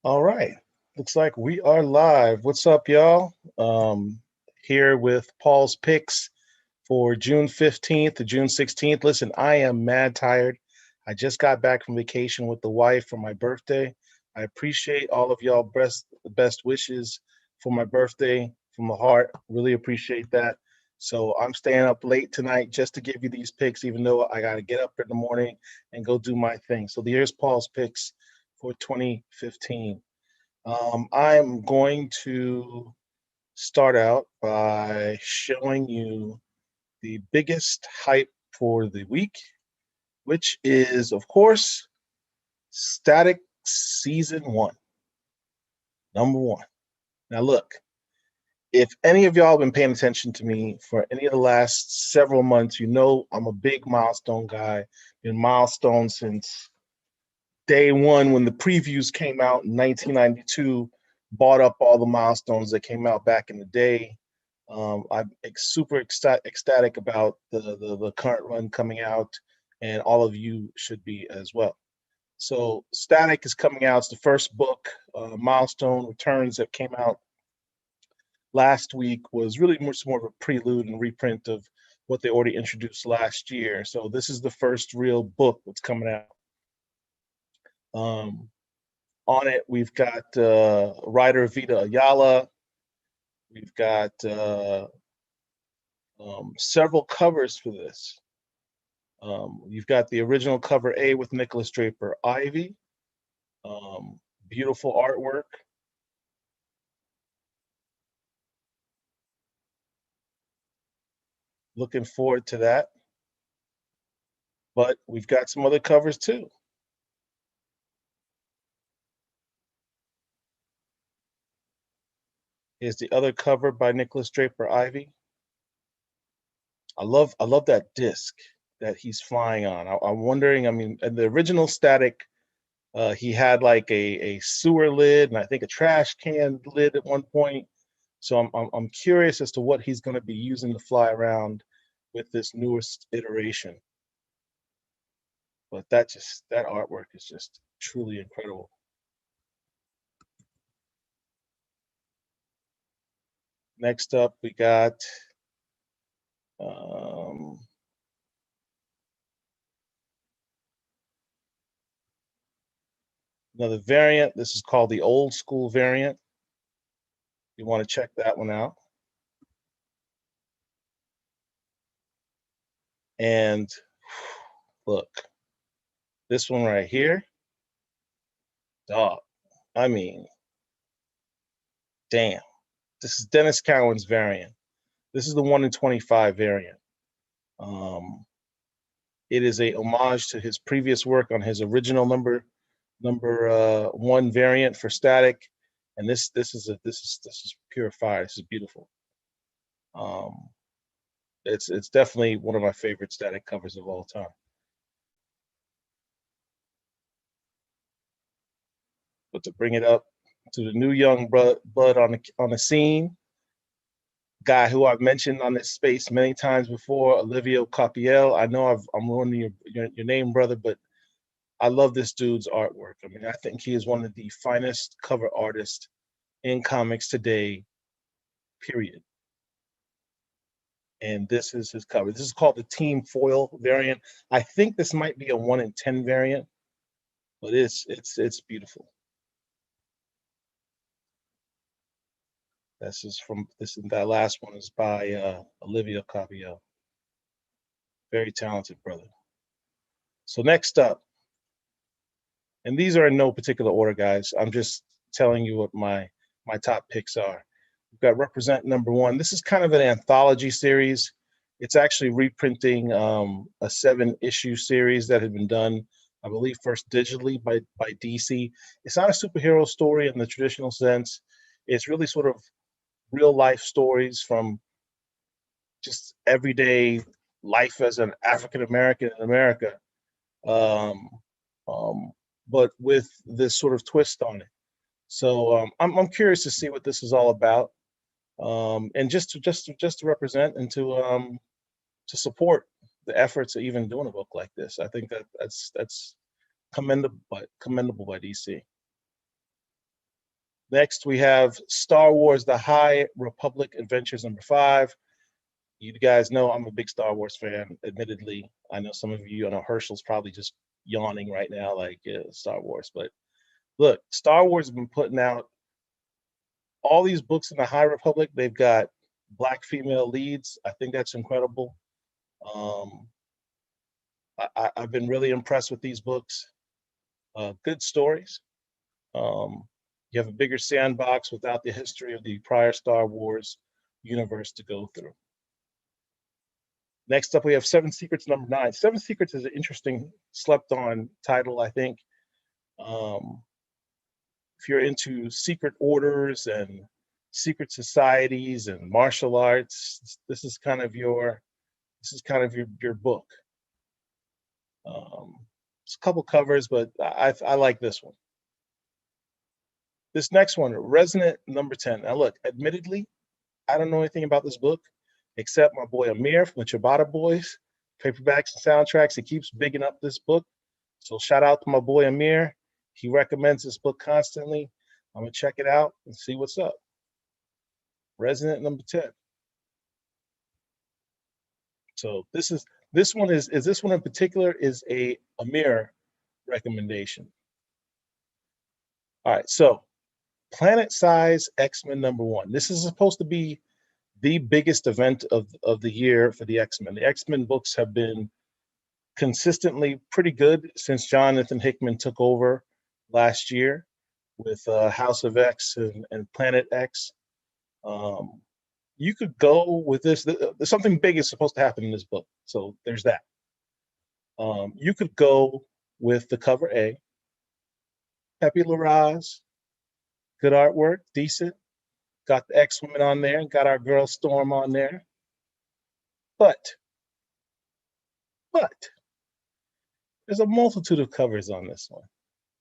All right. Looks like we are live. What's up, y'all? Here with Paul's picks for June 15th to June 16th. Listen, I am mad tired. I just got back from vacation with the wife for my birthday. I appreciate all of y'all best wishes for my birthday from the heart. Really appreciate that. So I'm staying up late tonight just to give you these picks, even though I got to get up in the morning and go do my thing. So here's Paul's picks for 2015. I'm going to start out by showing you the biggest hype for the week, which is, of course, Static Season 1, number one. Now, look, if any of y'all have been paying attention to me for any of the last several months, you know I'm a big milestone guy. Been milestone since day one when the previews came out in 1992. Bought up all the milestones that came out back in the day. I'm super ecstatic about the current run coming out, and all of you should be as well. So, Static is coming out. It's the first book. Milestone Returns that came out last week was really much more of a prelude and reprint of what they already introduced last year. So, this is the first real book that's coming out. Um, on it, we've got writer Vita Ayala. We've got several covers for this. You've got the original cover A with Nicholas Draper Ivy. Beautiful artwork. Looking forward to that. But we've got some other covers too. Here's the other cover by Nicholas Draper Ivy. I love that disc that he's flying on. I'm wondering. I mean, in the original Static, he had like a sewer lid and I think a trash can lid at one point. So I'm curious as to what he's going to be using to fly around with this newest iteration. But that artwork is just truly incredible. Next up, we got um, another variant. This is called the old school variant. You want to check that one out. And look, this one right here, dog. I mean, damn. This is Dennis Cowan's variant. This is the 1 in 25 variant. Um, it is a homage to his previous work on his original number one variant for Static, and this is pure fire. This is beautiful. Um, it's definitely one of my favorite Static covers of all time. But to bring it up to the new young blood on the scene, guy who I've mentioned on this space many times before, Olivia Copiel. I know I'm ruining your name, brother, but I love this dude's artwork. I mean, I think he is one of the finest cover artists in comics today, period. And this is his cover. This is called the Team Foil variant. I think this might be a 1 in 10 variant, but it's beautiful. That last one is by Olivia Copiel. Very talented brother. So next up, and these are in no particular order, guys. I'm just telling you what my top picks are. We've got Represent number one. This is kind of an anthology series. It's actually reprinting a 7-issue series that had been done, I believe, first digitally by DC. It's not a superhero story in the traditional sense. It's really sort of real life stories from just everyday life as an African American in America, um, um, but with this sort of twist on it. So I'm curious to see what this is all about, and just to represent and to support the efforts of even doing a book like this. I think that's commendable by DC. Next, we have Star Wars: The High Republic Adventures #5. You guys know I'm a big Star Wars fan, admittedly. I know some of you, I know Herschel's probably just yawning right now, like, yeah, Star Wars. But look, Star Wars has been putting out all these books in the High Republic. They've got black female leads. I think that's incredible. Um, I've been really impressed with these books. Good stories. Um, you have a bigger sandbox without the history of the prior Star Wars universe to go through. Next up, we have Seven Secrets #9. Seven Secrets is an interesting, slept-on title, I think. Um, if you're into secret orders and secret societies and martial arts, this is kind of your book. It's a couple covers, but I like this one. This next one, Resonant #10. Now look, admittedly, I don't know anything about this book except my boy Amir from the Ciabatta Boys, paperbacks and soundtracks. He keeps bigging up this book. So shout out to my boy Amir. He recommends this book constantly. I'm gonna check it out and see what's up. Resonant #10. So this one in particular is a Amir recommendation. All right, so Planet Size X-Men #1. This is supposed to be the biggest event of the year for the X-Men. The X-Men books have been consistently pretty good since Jonathan Hickman took over last year with House of X and Planet X. You could go with this. Something big is supposed to happen in this book, so there's that. You could go with the cover A. Pepe Larraz, good artwork, decent. Got the X-Women on there, got our girl Storm on there. But there's a multitude of covers on this one.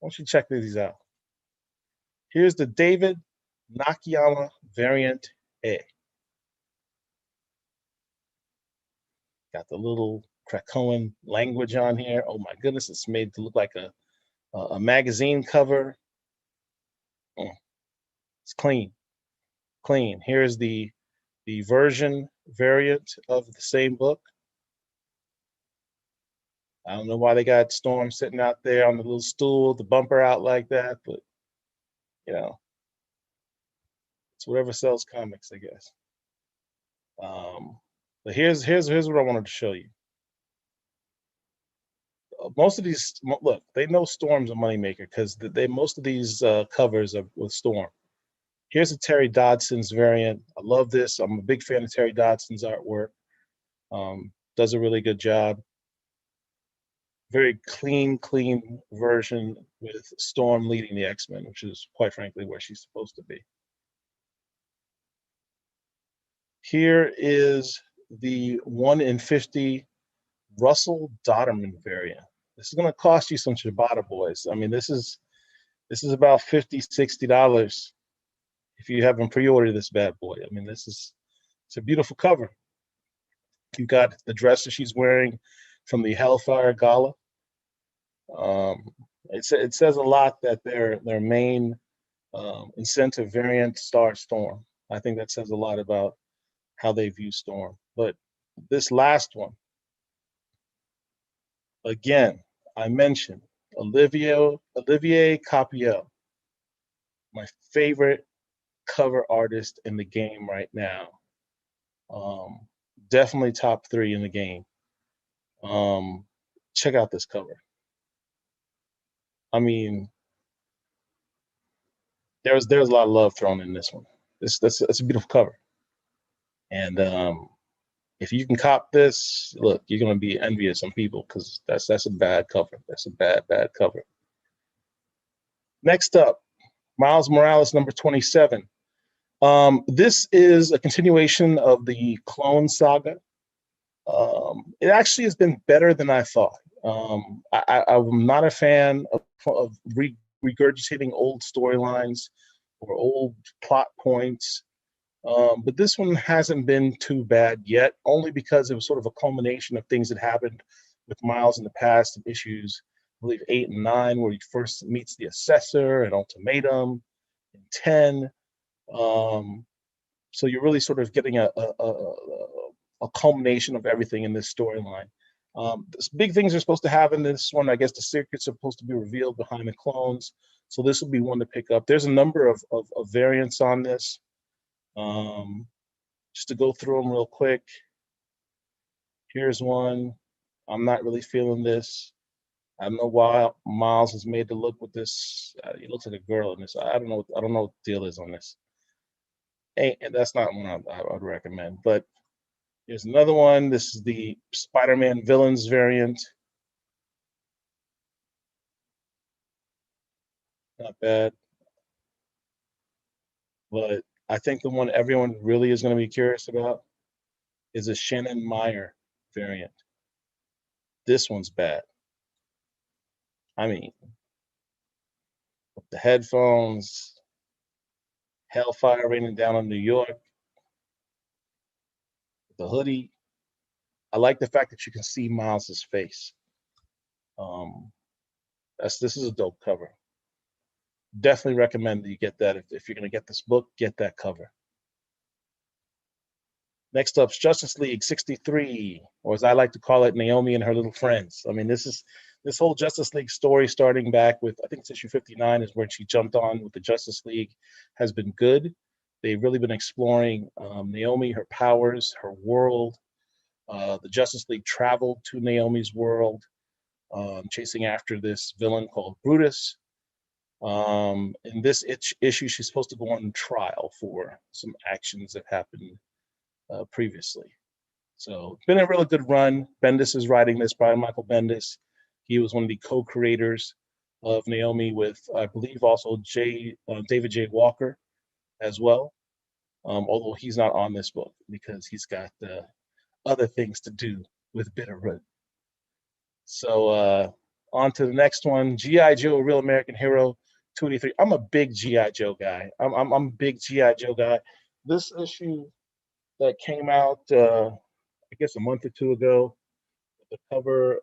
Why don't you check these out? Here's the David Nakayama variant A. Got the little Krakoan language on here. Oh my goodness, it's made to look like a magazine cover. It's clean. Here's the version variant of the same book. I don't know why they got Storm sitting out there on the little stool, the bumper out like that, but you know, it's whatever sells comics, I guess. But here's what I wanted to show you. Most of these, look, they know Storm's a moneymaker because most of these covers are with Storm. Here's a Terry Dodson's variant. I love this. I'm a big fan of Terry Dodson's artwork. Does a really good job. Very clean version with Storm leading the X-Men, which is quite frankly where she's supposed to be. Here is the 1 in 50 Russell Dodderman variant. This is going to cost you some Ciabatta Boys. I mean, this is about $50, $60 if you haven't pre-ordered this bad boy. I mean, it's a beautiful cover. You got the dress that she's wearing from the Hellfire Gala. It says a lot that their main incentive variant stars Storm. I think that says a lot about how they view Storm. But this last one, again, I mentioned Olivier Coipel, my favorite cover artist in the game right now. Definitely top 3 in the game. Check out this cover. I mean, there's a lot of love thrown in this one. That's a beautiful cover. And if you can cop this, look, you're gonna be envious of people because that's a bad cover. That's a bad cover. Next up, Miles Morales #27. This is a continuation of the Clone Saga. It actually has been better than I thought. I'm not a fan of regurgitating old storylines or old plot points. But this one hasn't been too bad yet, only because it was sort of a culmination of things that happened with Miles in the past and issues, I believe 8 and 9, where he first meets the Assessor and Ultimatum. in 10. So you're really sort of getting a culmination of everything in this storyline. Big things are supposed to happen in this one. I guess the secrets are supposed to be revealed behind the clones. So this will be one to pick up. There's a number of variants on this. Just to go through them real quick. Here's one. I'm not really feeling this. I don't know why Miles is made to look with this. He looks like a girl in this. I don't know. I don't know what the deal is on this. And that's not one I would recommend. But here's another one. This is the Spider-Man villains variant. Not bad. But I think the one everyone really is going to be curious about is a Shannon Meyer variant. This one's bad. I mean, with the headphones, hellfire raining down on New York, the hoodie. I like the fact that you can see Miles's face. This is a dope cover. Definitely recommend that you get that. If you're going to get this book, get that cover. Next up is Justice League 63, or as I like to call it, Naomi and her little friends. I mean, this whole Justice League story, starting back with, I think it's issue 59, is where she jumped on with the Justice League, has been good. They've really been exploring Naomi, her powers, her world. The Justice League traveled to Naomi's world, chasing after this villain called Brutus. In this issue, she's supposed to go on trial for some actions that happened previously. So it's been a really good run. Bendis is writing this, Brian Michael Bendis. He was one of the co-creators of Naomi with, I believe, also David J. Walker as well. Although he's not on this book because he's got other things to do with Bitterroot. So on to the next one, G.I. Joe, Real American Hero 283. I'm a big G.I. Joe guy. I'm a big G.I. Joe guy. This issue that came out, I guess, a month or two ago, the cover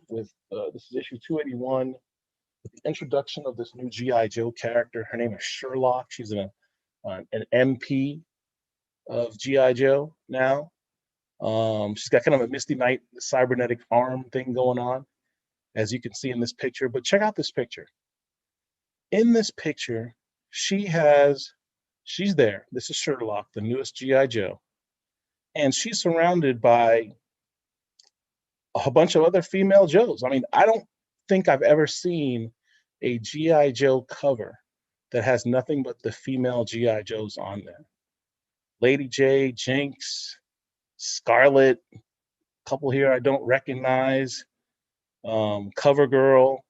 with this is issue 281, with the introduction of this new G.I. Joe character. Her name is Sherlock. She's an MP of G.I. Joe now. She's got kind of a Misty Knight cybernetic arm thing going on, as you can see in this picture. But check out this picture. In this picture, she's there. This is Sherlock, the newest G.I. Joe. And she's surrounded by a bunch of other female Joes. I mean, I don't think I've ever seen a G.I. Joe cover that has nothing but the female G.I. Joes on there. Lady J, Jinx, Scarlet, a couple here I don't recognize, Cover Girl.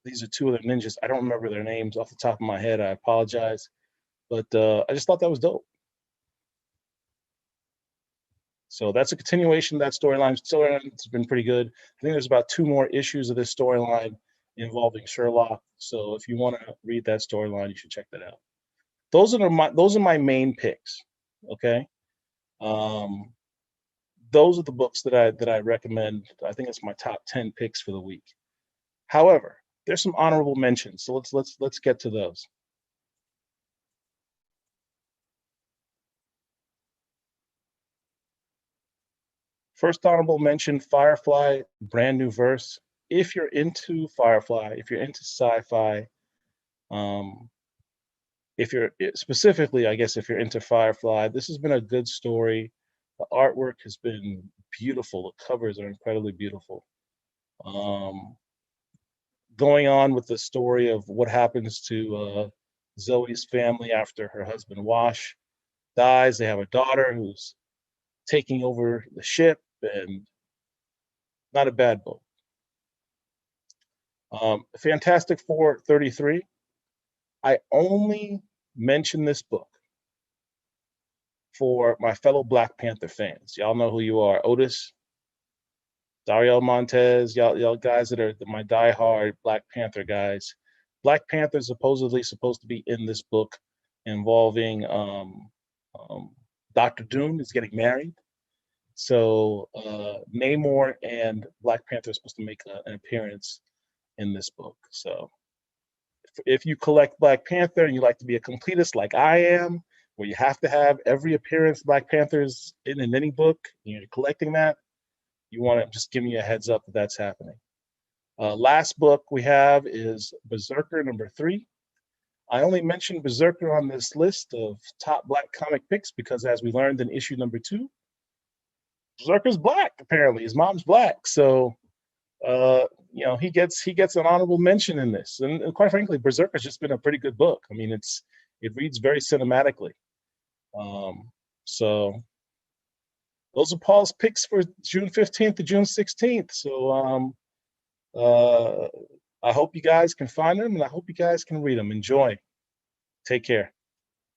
These are two other ninjas. I don't remember their names off the top of my head. I apologize. But I just thought that was dope. So that's a continuation of that storyline. Storyline's been pretty good. I think there's about 2 more issues of this storyline involving Sherlock. So if you want to read that storyline, you should check that out. Those are my main picks. Okay. Those are the books that I recommend. I think it's my top 10 picks for the week. However, there's some honorable mentions. So let's get to those. First honorable mention, Firefly, brand new verse. If you're into Firefly, if you're into sci-fi, if you're specifically, I guess, if you're into Firefly, this has been a good story. The artwork has been beautiful. The covers are incredibly beautiful. Going on with the story of what happens to Zoe's family after her husband Wash dies. They have a daughter who's taking over the ship, and not a bad book. Fantastic Four 33. I only mention this book for my fellow Black Panther fans. Y'all know who you are. Otis, Dario Montez, y'all guys that are my diehard Black Panther guys. Black Panther is supposedly supposed to be in this book involving Dr. Doom is getting married. So Namor and Black Panther are supposed to make an appearance in this book. So if you collect Black Panther and you like to be a completist like I am, where you have to have every appearance Black Panther's in any book, and you're collecting that, you want to just give me a heads up that that's happening. Last book we have is Berserker #3. I only mentioned Berserker on this list of top Black comic picks because, as we learned in issue #2, Berserker's Black. Apparently, his mom's Black, so he gets an honorable mention in this. And quite frankly, Berserker's just been a pretty good book. I mean, it reads very cinematically. So those are Paul's picks for June 15th to June 16th. So I hope you guys can find them, and I hope you guys can read them. Enjoy. Take care.